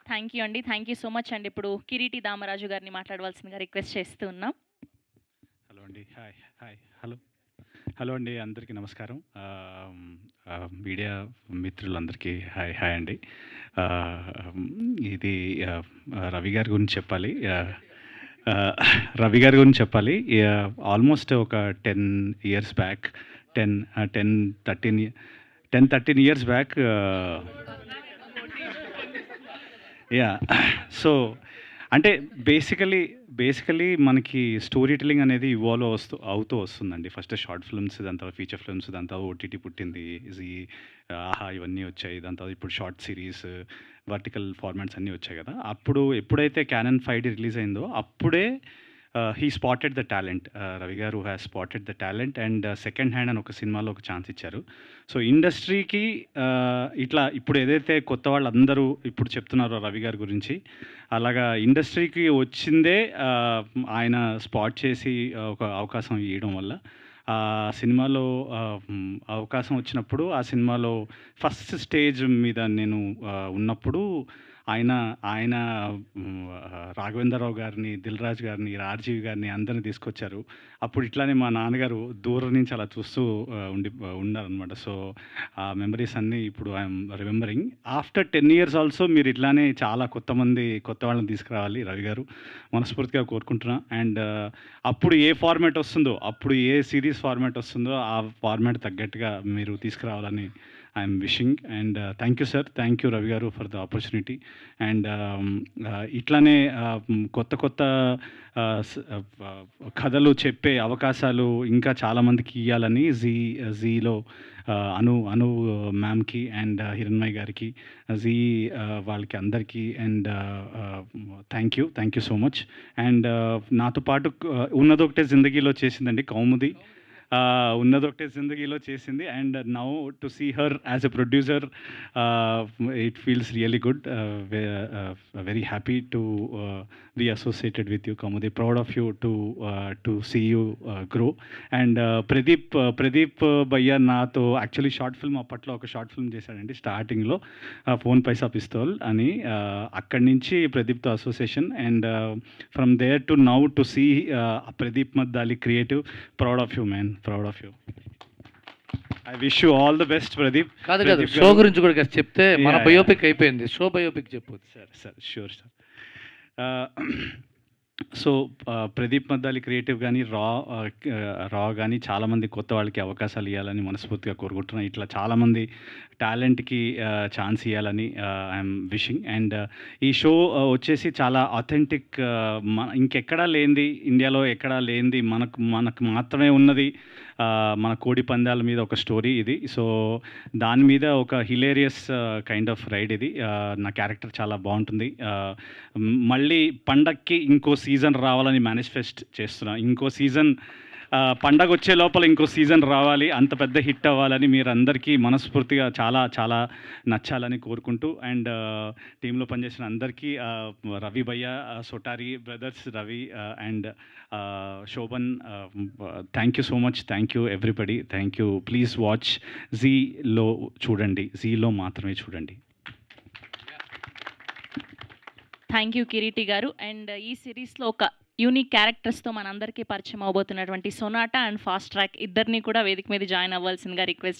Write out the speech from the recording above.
Thank you అండి. Thank you so much అండి. ఇప్పుడు కిరీటి దామరాజు గారిని మాట్లాడవలసిందిగా రిక్వెస్ట్ చేస్తూ ఉన్నాం. హలో అండి. హాయ్. హాయ్. హలో. హలో అండి. అందరికీ నమస్కారం. మీడియా మిత్రులందరికీ హాయ్. హాయ్ అండి. ఇది రవి గారి గురించి చెప్పాలి. రవి గారి గురించి చెప్పాలి. ఆల్మోస్ట్ ఒక 10 years back 10, 10, 13 years back yeah! So, అంటే బేసికలీ మనకి స్టోరీ టెల్లింగ్ అనేది ఇవాల్వ్ అవుతూ వస్తుందండి. ఫస్ట్ షార్ట్ ఫిల్మ్స్, దాని తర్వాత ఫీచర్ ఫిల్మ్స్, దాని తర్వాత ఓటీటీ పుట్టింది. జీ, ఆహా! ఇవన్నీ వచ్చాయి. దాని తర్వాత ఇప్పుడు షార్ట్ సీరీస్, వర్టికల్ ఫార్మాట్స్ అన్నీ వచ్చాయి కదా! ఎప్పుడైతే 'క్యానన్ 5D' రిలీజ్ అయిందో అప్పుడే he spotted the talent. Ravi garu has spotted the talent and 'second hand' అని ఒక సినిమాలో ఒక ఛాన్స్ ఇచ్చారు. సో, ఇండస్ట్రీకి ఇట్లా ఇప్పుడు ఏదైతే కొత్త వాళ్ళందరూ ఇప్పుడు చెప్తున్నారో రవి గారి గురించి, అలాగా ఇండస్ట్రీకి వచ్చిందే ఆయన స్పాట్ చేసి ఒక అవకాశం ఇయ్యడం వల్ల. ఆ సినిమాలో అవకాశం వచ్చినప్పుడు ఆ సినిమాలో ఫస్ట్ స్టేజ్ మీద నేను ఉన్నప్పుడు ఆయన ఆయన రాఘవేంద్రరావు గారిని, దిల్ రాజు గారిని, రాజీవ్ గారిని అందరిని తీసుకొచ్చారు. అప్పుడు ఇట్లానే మా నాన్నగారు దూరం నుంచి అలా చూస్తూ ఉన్నారనమాట. సో, ఆ మెమరీస్ అన్నీ ఇప్పుడు I'm remembering. After 10 years also మీరు ఇట్లానే చాలా కొత్త వాళ్ళని తీసుకురావాలి రవి గారు. మనస్ఫూర్తిగా కోరుకుంటున్నా. అండ్ అప్పుడు ఏ ఫార్మాట్ వస్తుందో, అప్పుడు ఏ సీరీస్ ఫార్మాట్ వస్తుందో ఆ ఫార్మాట్ తగ్గట్టుగా మీరు తీసుకురావాలని I'm wishing. And thank you sir. Thank you Ravi గారు ఫర్ ద ఆపర్చునిటీ. అండ్ ఇట్లానే కొత్త కథలు చెప్పే అవకాశాలు ఇంకా చాలామందికి ఇవ్వాలని జీలో అను మ్యామ్కి అండ్ హిరణ్మయ్ గారికి, జీ వాళ్ళకి అందరికీ and thank you so much. And నాతో పాటు ఉన్నదొకటే జిందగీలో చేసిందండి కౌముది. ఉన్నదొకటే జిందగీలో చేసింది. And now to see her as a producer, it feels really good. Very happy to be associated with you Kaumudi. Proud of you to see you grow. And Pradeep భయ్య నాతో యాక్చువల్లీ షార్ట్ ఫిల్మ్ అప్పట్లో ఒక షార్ట్ ఫిల్మ్ చేశాడండి స్టార్టింగ్లో, phone పైసా pistol అని. అక్కడి నుంచి ప్రదీప్తో association. And from there to now to see Pradeep Maddali creative. Proud of you man. Proud of you. I wish you all the best Pradeep. కాదు షో గురించి కూడా చెప్తే మన బయోపిక్ అయిపోయింది. షో బయోపిక్ చెప్పు sir. Sure sir. So, Pradeep Maddali creative కానీ రా కానీ చాలామంది కొత్త వాళ్ళకి అవకాశాలు ఇవ్వాలని మనస్ఫూర్తిగా కోరుకుంటున్నాను. ఇట్లా చాలామంది టాలెంట్కి ఛాన్స్ ఇవ్వాలని ఐఎమ్ విషింగ్. అండ్ ఈ షో వచ్చేసి చాలా ఆథెంటిక్, ఇంకెక్కడా లేనిది, ఇండియాలో ఎక్కడా లేనిది, మనకు మాత్రమే ఉన్నది మన కోడి పందాల మీద ఒక స్టోరీ ఇది. సో, దాని మీద ఒక హిలేరియస్ కైండ్ ఆఫ్ రైడ్ ఇది. నా క్యారెక్టర్ చాలా బాగుంటుంది. మళ్ళీ పండక్కి ఇంకో సీజన్ రావాలని మేనిఫెస్ట్ చేస్తున్నా. ఇంకో సీజన్ పండగ వచ్చే లోపల ఇంకో సీజన్ రావాలి, అంత పెద్ద హిట్ అవ్వాలని మీరందరికీ మనస్ఫూర్తిగా చాలా నచ్చాలని కోరుకుంటూ. అండ్ టీంలో పనిచేసిన అందరికీ, రవి భయ్య, Sotari brothers, Ravi and Shobhan, thank you so much. Thank you everybody. Thank you. Please watch జీలో. చూడండి, జీలో మాత్రమే చూడండి. థ్యాంక్ యూ కిరీటి గారు. అండ్ ఈ సిరీస్లో ఒక యూనిక్ క్యారెక్టర్స్తో మనందరికీ పరిచయం అవబోతున్నటువంటి సొనాటా అండ్ ఫాస్ట్ ట్రాక్ ఇద్దరిని కూడా వేదిక మీద జాయిన్ అవ్వాల్సిందిగా రిక్వెస్ట్